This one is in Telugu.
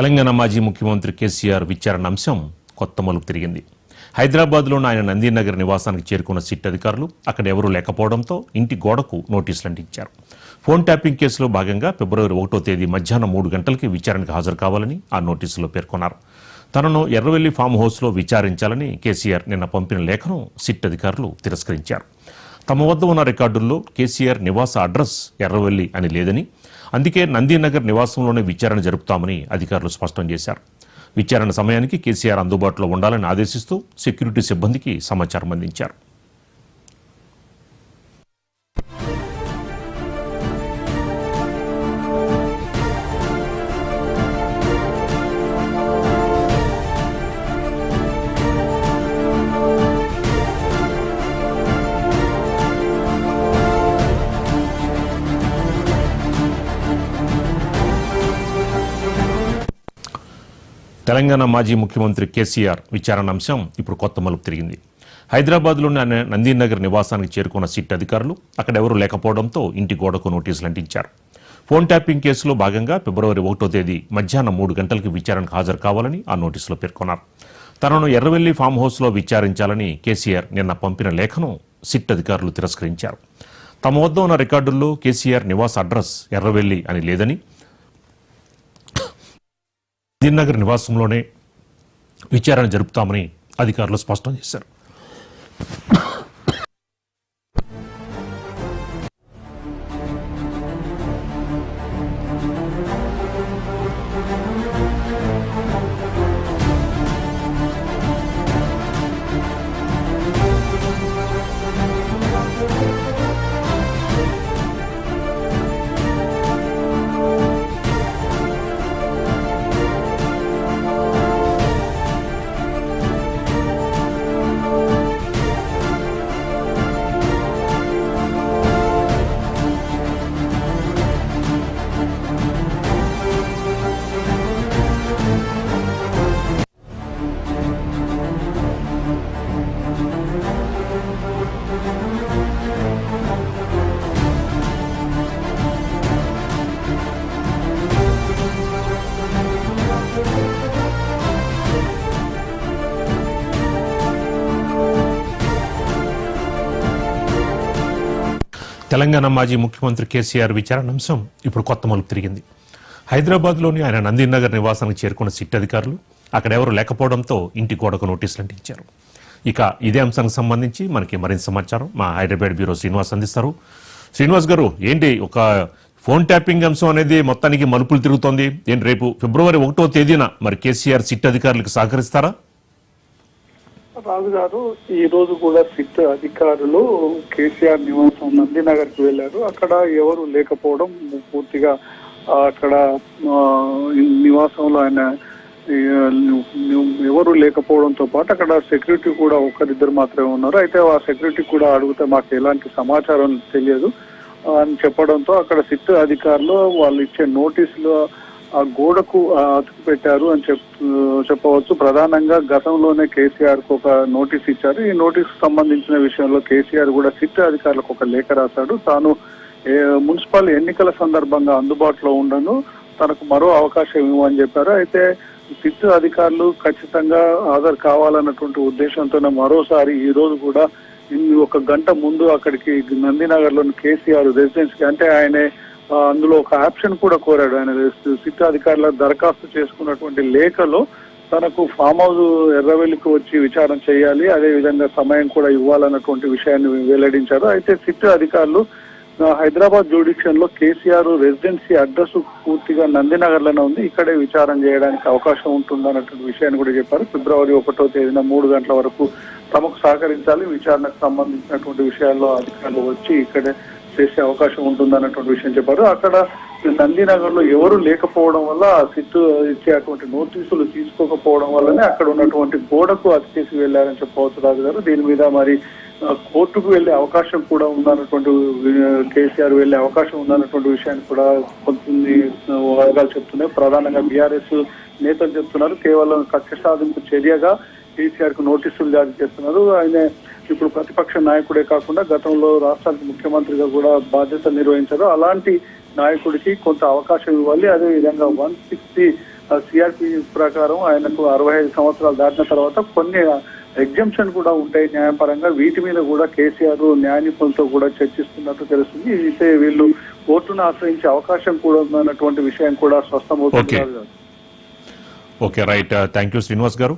తెలంగాణ మాజీ ముఖ్యమంత్రి కేసీఆర్ విచారణ అంశం కొత్త మలుపు తిరిగింది. హైదరాబాద్లోని ఆయన నందీనగర్ నివాసానికి చేరుకున్న సిట్ అధికారులు అక్కడ ఎవరూ లేకపోవడంతో ఇంటి గోడకు నోటీసులు అంటించారు. ఫోన్ ట్యాపింగ్ కేసులో భాగంగా ఫిబ్రవరి 1వ తేదీ మధ్యాహ్నం 3 గంటలకి విచారణకు హాజరు కావాలని ఆ నోటీసులో పేర్కొన్నారు. తనను ఎర్రవెల్లి ఫామ్ హౌస్లో విచారించాలని కేసీఆర్ నిన్న పంపిన లేఖను సిట్ అధికారులు తిరస్కరించారు. తమ వద్ద ఉన్న రికార్డుల్లో కేసీఆర్ నివాస అడ్రస్ ఎర్రవెల్లి అని లేదని, అందుకే నందీనగర్ నివాసంలోనే విచారణ జరుపుతామని అధికారులు స్పష్టం చేశారు. విచారణ సమయానికి కేసీఆర్ అందుబాటులో ఉండాలని ఆదేశిస్తూ సెక్యూరిటీ సిబ్బందికి సమాచారం అందించారు. తెలంగాణ మాజీ ముఖ్యమంత్రి కేసీఆర్ విచారణ అంశం ఇప్పుడు కొత్త మలుపు తిరిగింది. హైదరాబాద్లోని ఆయన నందీనగర్ నివాసానికి చేరుకున్న సిట్ అధికారులు అక్కడ ఎవరూ లేకపోవడంతో ఇంటి గోడకు నోటీసులు అంటించారు. ఫోన్ ట్యాపింగ్ కేసులో భాగంగా ఫిబ్రవరి 1వ తేదీ మధ్యాహ్నం 3 గంటలకి విచారణకు హాజరు కావాలని ఆ నోటీసులో పేర్కొన్నారు. తనను ఎర్రవెల్లి ఫామ్ హౌస్లో విచారించాలని కేసీఆర్ నిన్న పంపిన లేఖను సిట్ అధికారులు తిరస్కరించారు. తమ వద్ద ఉన్న రికార్డుల్లో కేసీఆర్ నివాస అడ్రస్ ఎర్రవెల్లి అని లేదని, నందీనగర్ నివాసంలోనే విచారణ జరుపుతామని అధికారులు స్పష్టం చేశారు. తెలంగాణ మాజీ ముఖ్యమంత్రి కేసీఆర్ విచారణ అంశం ఇప్పుడు కొత్త మలుపు తిరిగింది. హైదరాబాద్లోని ఆయన నందీనగర్ నివాసానికి చేరుకున్న సిట్ అధికారులు అక్కడ ఎవరు లేకపోవడంతో ఇంటి గోడకు నోటీసులు అంటించారు. ఇక ఇదే అంశానికి సంబంధించి మనకి మరింత సమాచారం మా హైదరాబాద్ బ్యూరో శ్రీనివాస్ అందిస్తారు. శ్రీనివాస్ గారు, ఏంటి ఒక ఫోన్ ట్యాపింగ్ అంశం అనేది మొత్తానికి మలుపులు తిరుగుతోంది. ఏంటి రేపు ఫిబ్రవరి 1వ తేదీన మరి కేసీఆర్ సిట్ అధికారులకు సహకరిస్తారా? రాజు గారు, ఈ రోజు కూడా సిట్ అధికారులు కేసీఆర్ నివాసం నందీనగర్ కి వెళ్లారు. అక్కడ ఎవరు లేకపోవడం, పూర్తిగా అక్కడ నివాసంలో ఆయన ఎవరు లేకపోవడంతో పాటు అక్కడ సెక్యూరిటీ కూడా ఒకరిద్దరు మాత్రమే ఉన్నారు. అయితే ఆ సెక్యూరిటీ కూడా అడిగితే మాకు ఎలాంటి సమాచారం తెలియదు అని చెప్పడంతో అక్కడ సిట్ అధికారులు వాళ్ళు ఇచ్చే నోటీసులు ఆ గోడకు అతుకు పెట్టారు అని చెప్పవచ్చు. ప్రధానంగా గతంలోనే కేసీఆర్ కు ఒక నోటీస్ ఇచ్చారు. ఈ నోటీస్ సంబంధించిన విషయంలో కేసీఆర్ కూడా సిట్ అధికారులకు ఒక లేఖ రాశాడు. తాను మున్సిపల్ ఎన్నికల సందర్భంగా అందుబాటులో ఉండను, తనకు మరో అవకాశం ఇవ్వమని చెప్పారు. అయితే సిట్ అధికారులు ఖచ్చితంగా హాజరు కావాలన్నటువంటి ఉద్దేశంతోనే మరోసారి ఈ రోజు కూడా 1 గంట ముందు అక్కడికి నందీనగర్ లోని కేసీఆర్ రెసిడెన్స్ కి, అంటే ఆయన అందులో ఒక ఆప్షన్ కూడా కోరాడు. ఆయన సిట్ అధికారుల దరఖాస్తు చేసుకున్నటువంటి లేఖలో తనకు ఫామ్ హౌస్ ఎర్రవెల్లికి వచ్చి విచారణ చేయాలి, అదే విధంగా సమయం కూడా ఇవ్వాలన్నటువంటి విషయాన్ని వెల్లడించారు. అయితే సిట్ అధికారులు హైదరాబాద్ జ్యుడిషియల్ లో కేసీఆర్ రెసిడెన్సీ అడ్రస్ పూర్తిగా నందీనగర్ లోనే ఉంది, ఇక్కడే విచారణ చేయడానికి అవకాశం ఉంటుంది అన్నటువంటి విషయాన్ని కూడా చెప్పారు. ఫిబ్రవరి 1వ తేదీన 3 గంటల వరకు తమకు సహకరించాలి, విచారణకు సంబంధించినటువంటి విషయాల్లో అధికారులు వచ్చి ఇక్కడే చేసే అవకాశం ఉంటుందన్నటువంటి విషయం చెప్పారు. అక్కడ నందీనగర్ లో ఎవరు లేకపోవడం వల్ల సిట్ ఇచ్చేటువంటి నోటీసులు తీసుకోకపోవడం వల్లనే అక్కడ ఉన్నటువంటి గోడకు అతికేసి వెళ్లారని చెప్పవచ్చు రాజు గారు. దీని మీద మరి కోర్టుకు వెళ్లే అవకాశం కూడా ఉందన్నటువంటి, కేసీఆర్ వెళ్లే అవకాశం ఉందన్నటువంటి విషయాన్ని కూడా కొంతమంది వర్గాలు చెప్తున్నాయి. ప్రధానంగా బీఆర్ఎస్ నేతలు చెప్తున్నారు కేవలం కక్ష సాధింపు చర్యగా కేసీఆర్ కు నోటీసులు జారీ చేస్తున్నారు. ఆయన ఇప్పుడు ప్రతిపక్ష నాయకుడే కాకుండా గతంలో రాష్ట్రానికి ముఖ్యమంత్రిగా కూడా బాధ్యత నిర్వహించారు. అలాంటి నాయకుడికి కొంత అవకాశం ఇవ్వాలి. అదే విధంగా 160 సిఆర్పి ప్రకారం ఆయనకు 65 సంవత్సరాలు దాటిన తర్వాత కొన్ని ఎగ్జంప్షన్ కూడా ఉంటాయి న్యాయపరంగా. వీటి మీద కూడా కేసీఆర్ న్యాయ నిపుణులతో కూడా చర్చిస్తున్నట్టు తెలుస్తుంది. అయితే వీళ్ళు కోర్టును ఆశ్రయించే అవకాశం కూడా ఉందన్నటువంటి విషయం కూడా స్పష్టమవుతుంది. Okay right, thank you Srinivas గారు.